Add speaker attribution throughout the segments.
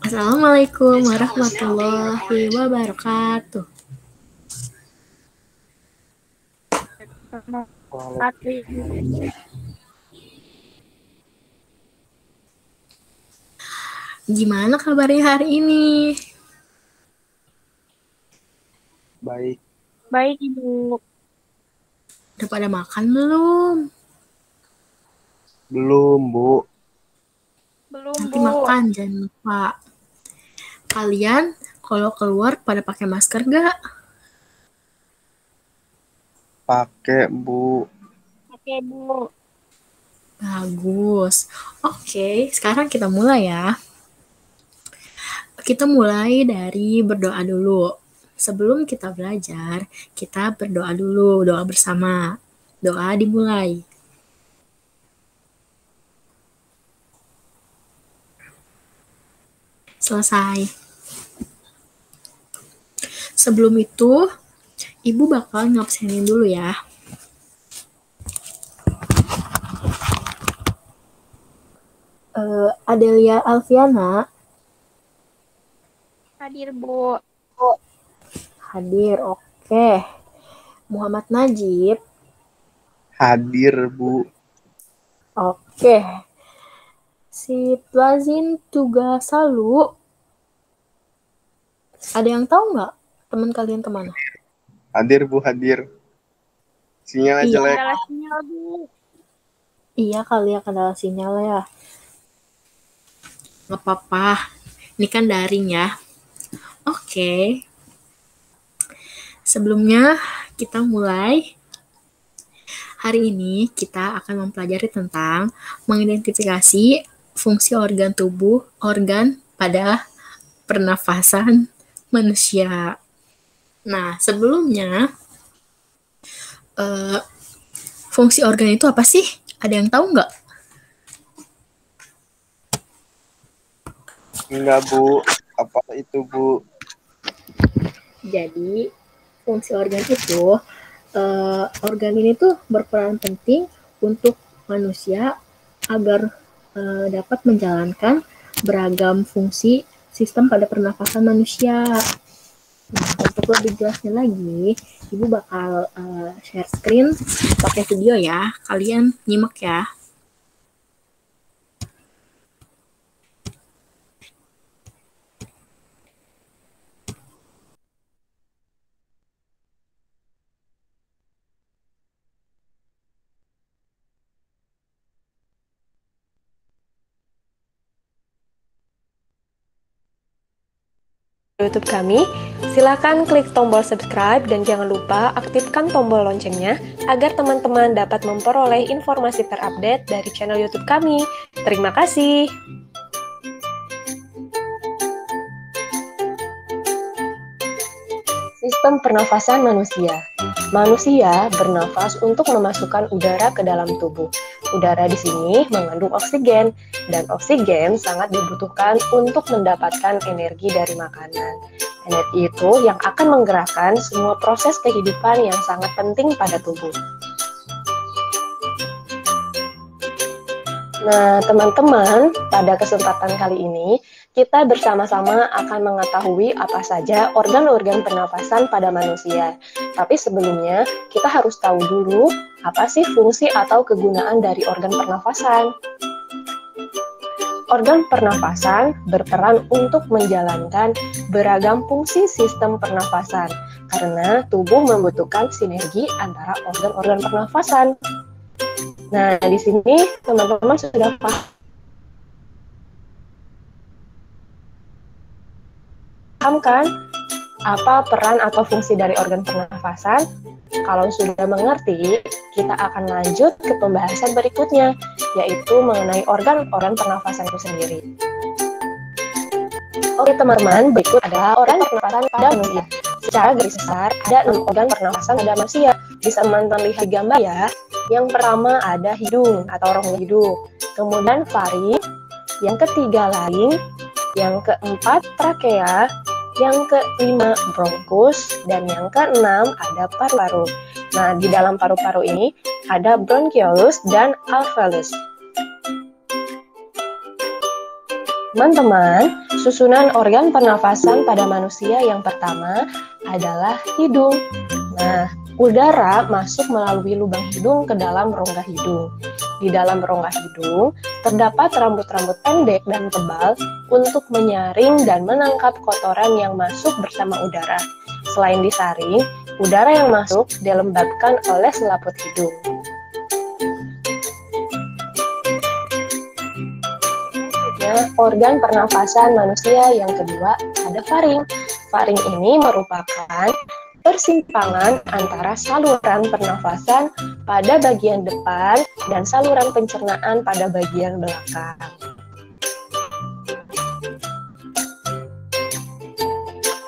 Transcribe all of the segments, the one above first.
Speaker 1: Assalamualaikum warahmatullahi wabarakatuh. Gimana kabarnya hari ini?
Speaker 2: Baik.
Speaker 3: Baik, Ibu.
Speaker 1: Udah pada makan belum?
Speaker 2: Belum, Bu.
Speaker 3: Belum,
Speaker 1: Nanti
Speaker 3: Bu.
Speaker 1: makan, jangan lupa. Kalian kalau keluar pada pakai masker gak?
Speaker 2: Pakai, Bu.
Speaker 3: Oke, Bu.
Speaker 1: Bagus. Oke, sekarang kita mulai ya. Kita mulai dari berdoa dulu. Sebelum kita belajar, kita berdoa dulu, doa bersama. Doa dimulai. Selesai. Sebelum itu, Ibu bakal ngabsenin dulu ya. Adelia Alfiana.
Speaker 3: Hadir, Bu.
Speaker 1: Hadir, oke. Muhammad Najib.
Speaker 2: Hadir, Bu.
Speaker 1: Oke. Si Plazin Tugasalu. Ada yang tahu nggak teman kalian kemana?
Speaker 2: Hadir, Bu, hadir. Sinyalnya
Speaker 1: Iya.
Speaker 2: jelek.
Speaker 3: Adalah sinyal, Bu.
Speaker 1: Iya kali ya, kendala sinyal ya. Nggak apa-apa. Ini kan daring ya. Oke. Sebelumnya kita mulai. Hari ini kita akan mempelajari tentang mengidentifikasi fungsi organ tubuh, organ pada pernafasan manusia. Nah, sebelumnya, fungsi organ itu apa sih? Ada yang tahu nggak?
Speaker 2: Enggak, Bu. Apa itu, Bu?
Speaker 1: Jadi, fungsi organ itu, organ ini tuh berperan penting untuk manusia agar dapat menjalankan beragam fungsi sistem pada pernafasan manusia. Nah, untuk lebih jelasnya lagi, Ibu bakal share screen pakai video ya. Kalian nyimak ya.
Speaker 4: YouTube kami, silakan klik tombol subscribe dan jangan lupa aktifkan tombol loncengnya agar teman-teman dapat memperoleh informasi terupdate dari channel YouTube kami. Terima kasih. Sistem pernafasan manusia. Manusia bernafas untuk memasukkan udara ke dalam tubuh. Udara di sini mengandung oksigen, dan oksigen sangat dibutuhkan untuk mendapatkan energi dari makanan. Energi itu yang akan menggerakkan semua proses kehidupan yang sangat penting pada tubuh. Nah, teman-teman, pada kesempatan kali ini, kita bersama-sama akan mengetahui apa saja organ-organ pernafasan pada manusia. Tapi sebelumnya, kita harus tahu dulu apa sih fungsi atau kegunaan dari organ pernafasan. Organ pernafasan berperan untuk menjalankan beragam fungsi sistem pernafasan, karena tubuh membutuhkan sinergi antara organ-organ pernafasan. Nah, di sini teman-teman sudah paham kan apa peran atau fungsi dari organ pernafasan? Kalau sudah mengerti, kita akan lanjut ke pembahasan berikutnya, yaitu mengenai organ-organ pernafasan itu sendiri. Oke teman-teman, berikut adalah organ pernafasan pada manusia. Secara garis besar, ada 6 organ pernafasan pada manusia. Bisa teman-teman lihat di gambar ya. Yang pertama ada hidung atau rongga hidung, kemudian faring, yang ketiga laring, yang keempat trakea, yang kelima bronkus, dan yang keenam ada paru-paru. Nah, di dalam paru-paru ini ada bronchiolus dan alveolus. Teman-teman, susunan organ pernafasan pada manusia yang pertama adalah hidung. Nah, udara masuk melalui lubang hidung ke dalam rongga hidung. Di dalam rongga hidung terdapat rambut-rambut pendek dan tebal untuk menyaring dan menangkap kotoran yang masuk bersama udara. Selain disaring, udara yang masuk dilembabkan oleh selaput hidung. Organ pernafasan manusia yang kedua ada faring. Faring ini merupakan persimpangan antara saluran pernafasan pada bagian depan dan saluran pencernaan pada bagian belakang.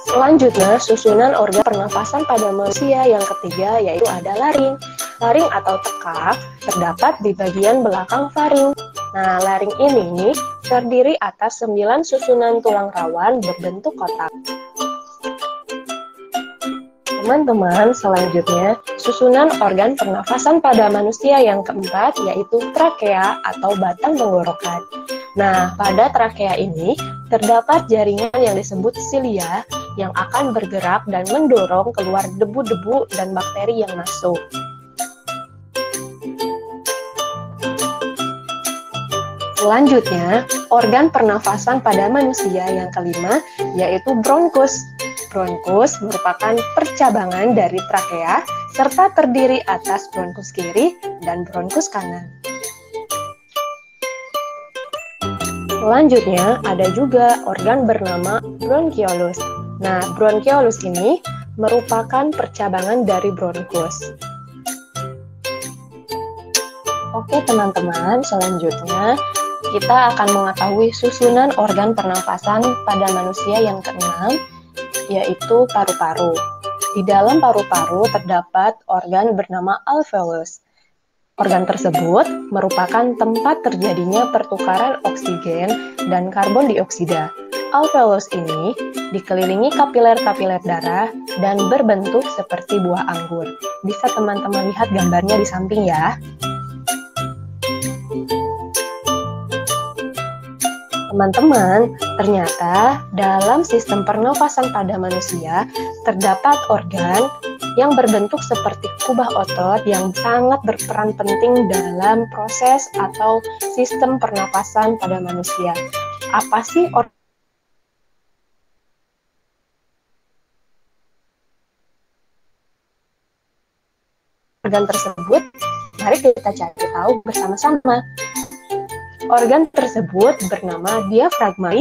Speaker 4: Selanjutnya, susunan organ pernafasan pada manusia yang ketiga yaitu ada laring. Laring atau tekak terdapat di bagian belakang faring. Nah, laring ini terdiri atas 9 susunan tulang rawan berbentuk kotak. Teman-teman, selanjutnya susunan organ pernafasan pada manusia yang keempat yaitu trakea atau batang tenggorokan. Nah, pada trakea ini terdapat jaringan yang disebut silia yang akan bergerak dan mendorong keluar debu-debu dan bakteri yang masuk. Selanjutnya, organ pernafasan pada manusia yang kelima yaitu bronkus. Bronkus merupakan percabangan dari trakea serta terdiri atas bronkus kiri dan bronkus kanan. Selanjutnya, ada juga organ bernama bronkiolus. Nah, bronkiolus ini merupakan percabangan dari bronkus. Oke teman-teman, selanjutnya kita akan mengetahui susunan organ pernafasan pada manusia yang keenam, yaitu paru-paru. Di dalam paru-paru terdapat organ bernama alveolus. Organ tersebut merupakan tempat terjadinya pertukaran oksigen dan karbon dioksida. Alveolus ini dikelilingi kapiler-kapiler darah dan berbentuk seperti buah anggur. Bisa teman-teman lihat gambarnya di samping ya. Teman-teman, ternyata dalam sistem pernafasan pada manusia terdapat organ yang berbentuk seperti kubah otot yang sangat berperan penting dalam proses atau sistem pernafasan pada manusia. Apa sih organ tersebut? Mari kita cari tahu bersama-sama. Organ tersebut bernama diafragma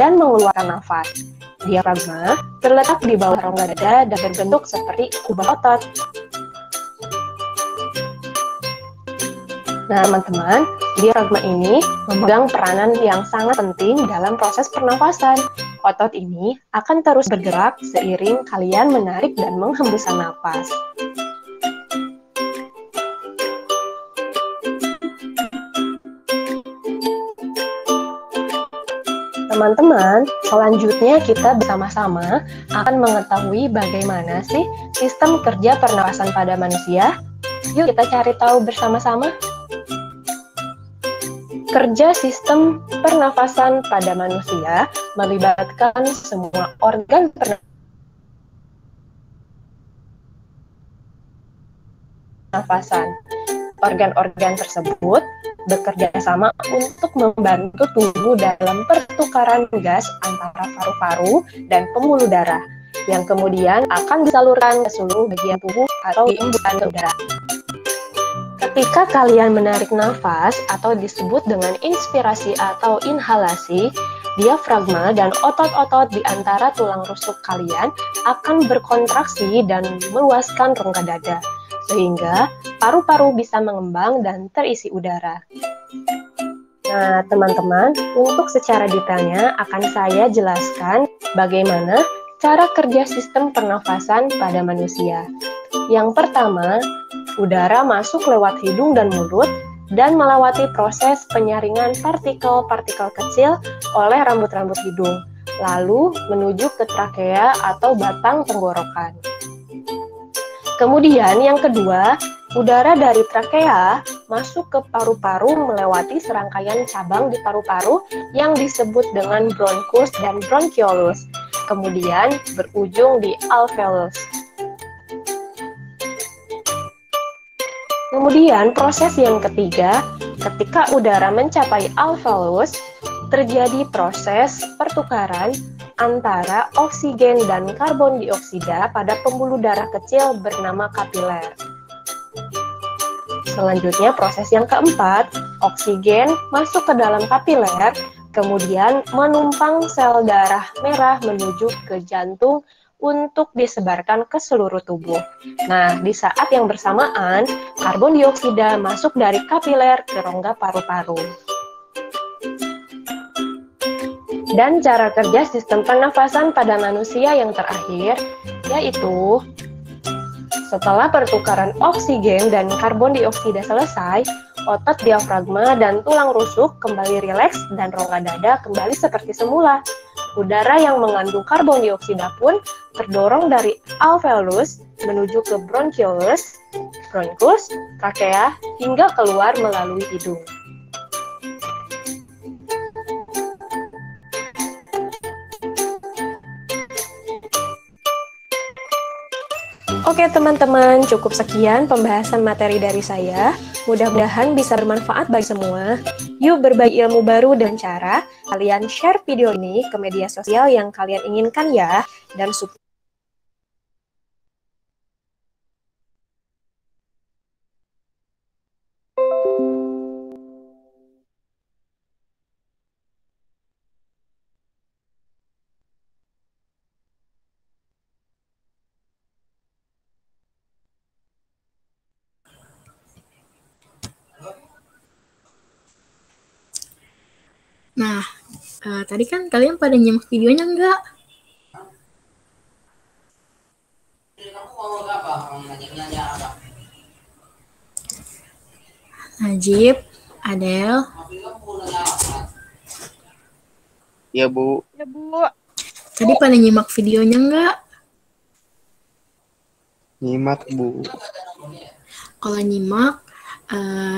Speaker 4: dan mengeluarkan nafas. Diafragma terletak di bawah rongga dada dan berbentuk seperti kubah otot. Nah, teman-teman, diafragma ini memegang peranan yang sangat penting dalam proses pernafasan. Otot ini akan terus bergerak seiring kalian menarik dan menghembuskan napas. Teman-teman, selanjutnya kita bersama-sama akan mengetahui bagaimana sih sistem kerja pernafasan pada manusia. Yuk kita cari tahu bersama-sama. Kerja sistem pernafasan pada manusia melibatkan semua organ pernafasan. Organ-organ tersebut bekerja sama untuk membantu tubuh dalam pertukaran gas antara paru-paru dan pembuluh darah, yang kemudian akan disalurkan ke seluruh bagian tubuh atau diembuskan ke udara. Ketika kalian menarik nafas atau disebut dengan inspirasi atau inhalasi, diafragma dan otot-otot di antara tulang rusuk kalian akan berkontraksi dan meluaskan rongga dada, sehingga paru-paru bisa mengembang dan terisi udara. Nah, teman-teman, untuk secara detailnya akan saya jelaskan bagaimana cara kerja sistem pernafasan pada manusia. Yang pertama, udara masuk lewat hidung dan mulut dan melewati proses penyaringan partikel-partikel kecil oleh rambut-rambut hidung, lalu menuju ke trakea atau batang tenggorokan. Kemudian yang kedua, udara dari trakea masuk ke paru-paru melewati serangkaian cabang di paru-paru yang disebut dengan bronchus dan bronchiolus, kemudian berujung di alveolus. Kemudian proses yang ketiga, ketika udara mencapai alveolus, terjadi proses pertukaran antara oksigen dan karbon dioksida pada pembuluh darah kecil bernama kapiler. Selanjutnya proses yang keempat, oksigen masuk ke dalam kapiler, kemudian menumpang sel darah merah menuju ke jantung untuk disebarkan ke seluruh tubuh. Nah, di saat yang bersamaan, karbon dioksida masuk dari kapiler ke rongga paru-paru. Dan cara kerja sistem pernafasan pada manusia yang terakhir, yaitu setelah pertukaran oksigen dan karbon dioksida selesai, otot diafragma dan tulang rusuk kembali rileks dan rongga dada kembali seperti semula. Udara yang mengandung karbon dioksida pun terdorong dari alveolus menuju ke bronchiolus, bronchus, trakea, hingga keluar melalui hidung. Oke teman-teman, cukup sekian pembahasan materi dari saya. Mudah-mudahan bisa bermanfaat bagi semua. Yuk berbagi ilmu baru dan cara. Kalian share video ini ke media sosial yang kalian inginkan ya. Dan support.
Speaker 1: Nah, tadi kan kalian pada nyimak videonya enggak? Najib, Adel,
Speaker 2: Iya, Bu.
Speaker 3: Ya, Bu.
Speaker 1: tadi pada nyimak videonya enggak?
Speaker 2: Nyimak, Bu.
Speaker 1: Kalau nyimak,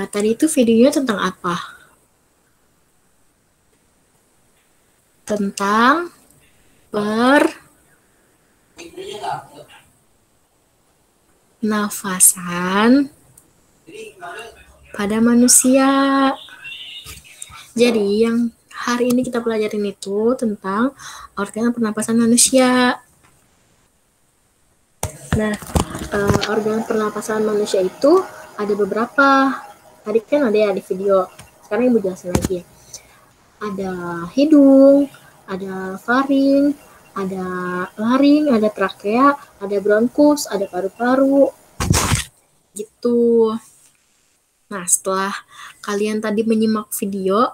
Speaker 1: tadi itu videonya tentang apa? Tentang pernafasan pada manusia. Jadi yang hari ini kita pelajarin itu tentang organ pernapasan manusia. Nah, organ pernapasan manusia itu ada beberapa. Tadi kan ada ya di video. Sekarang Ibu jelasin lagi ya. Ada hidung, ada faring, ada laring, ada trakea, ada bronkus, ada paru-paru. Gitu. Nah, setelah kalian tadi menyimak video,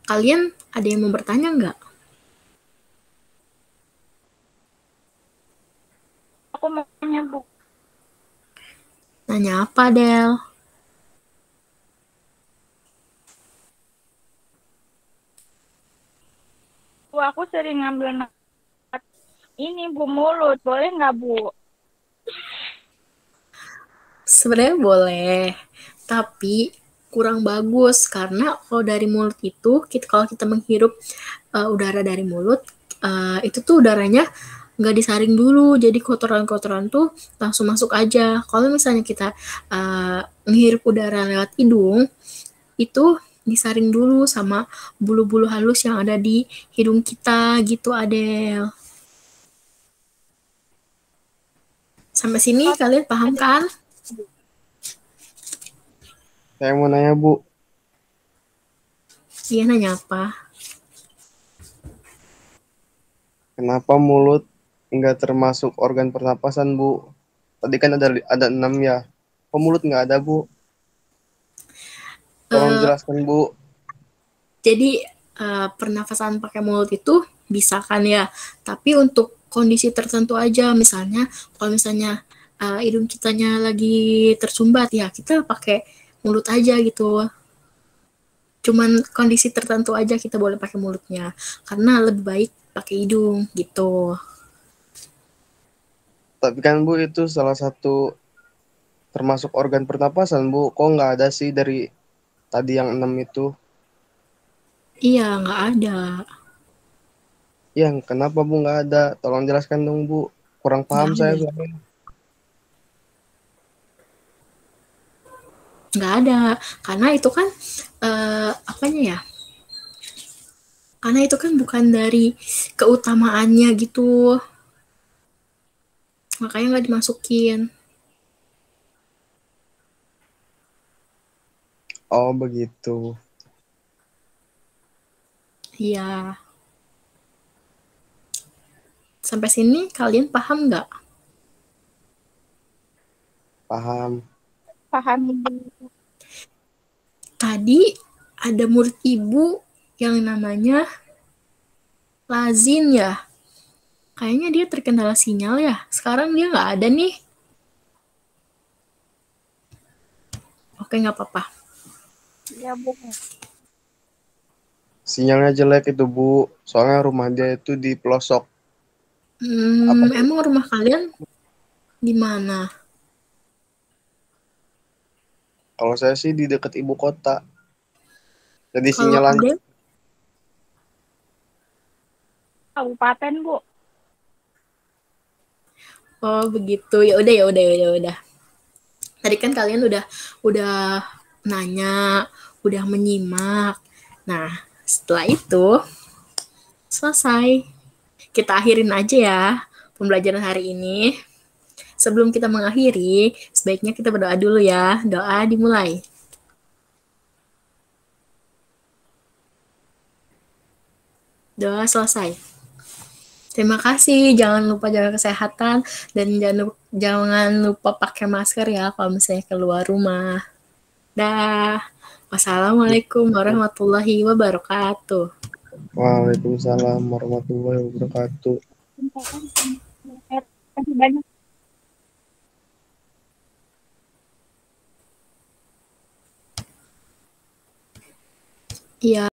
Speaker 1: kalian ada yang mau bertanya nggak?
Speaker 3: Aku mau nanya, Bu.
Speaker 1: Nanya apa, Del?
Speaker 3: Bu, aku sering ngambil ini, Bu, mulut. Boleh nggak, Bu?
Speaker 1: Sebenarnya boleh, tapi kurang bagus karena kalau dari mulut itu, kalau kita menghirup udara dari mulut, itu tuh udaranya nggak disaring dulu, jadi kotoran-kotoran tuh langsung masuk aja. Kalau misalnya kita menghirup udara lewat hidung, itu disaring dulu sama bulu-bulu halus yang ada di hidung kita, gitu Adel. Sampai sini kalian paham kan?
Speaker 2: Saya mau nanya, Bu.
Speaker 1: Iya, nanya apa?
Speaker 2: Kenapa mulut nggak termasuk organ pernapasan, Bu? Tadi kan ada 6 ya. Kok mulut nggak ada, Bu? Tolong jelaskan, Bu.
Speaker 1: Jadi pernafasan pakai mulut itu bisa kan ya, tapi untuk kondisi tertentu aja. Misalnya kalau misalnya hidung kitanya lagi tersumbat ya, kita pakai mulut aja gitu. Cuman kondisi tertentu aja kita boleh pakai mulutnya, karena lebih baik pakai hidung gitu.
Speaker 2: Tapi kan, Bu, itu salah satu termasuk organ pernapasan, Bu? Kok nggak ada sih dari tadi yang 6 itu?
Speaker 1: Iya, nggak ada.
Speaker 2: Yang kenapa, Bu, nggak ada? Tolong jelaskan dong, Bu. Kurang
Speaker 1: Nggak
Speaker 2: paham saya
Speaker 1: ada.
Speaker 2: soalnya.
Speaker 1: Nggak ada. Karena itu kan, apanya ya? Karena itu kan bukan dari keutamaannya gitu. Makanya nggak dimasukin.
Speaker 2: Oh, begitu.
Speaker 1: Iya. Sampai sini kalian paham nggak?
Speaker 2: Paham.
Speaker 3: Paham Ibu.
Speaker 1: Tadi ada murid ibu yang namanya Lazin ya. Kayaknya dia terkendala sinyal ya. Sekarang dia nggak ada nih. Oke, nggak apa-apa.
Speaker 3: Ya Bu.
Speaker 2: Sinyalnya jelek itu, Bu. Soalnya rumah dia itu di pelosok. Apa?
Speaker 1: Emang rumah kalian di mana?
Speaker 2: Kalau saya sih di dekat ibu kota. Jadi
Speaker 1: Kalau
Speaker 2: sinyal
Speaker 1: ada,
Speaker 3: Kabupaten Bu.
Speaker 1: oh begitu. Ya udah, ya udah, ya udah. Tadi kan kalian udah nanya, udah menyimak. Nah, setelah itu selesai. Kita akhirin aja ya pembelajaran hari ini. Sebelum kita mengakhiri, sebaiknya kita berdoa dulu ya. Doa dimulai. Doa selesai. Terima kasih. Jangan lupa jaga kesehatan dan jangan lupa pakai masker ya kalau misalnya keluar rumah. Dah. Wassalamualaikum warahmatullahi wabarakatuh.
Speaker 2: Waalaikumsalam warahmatullahi wabarakatuh.
Speaker 3: Terima kasih banyak.
Speaker 1: Iya.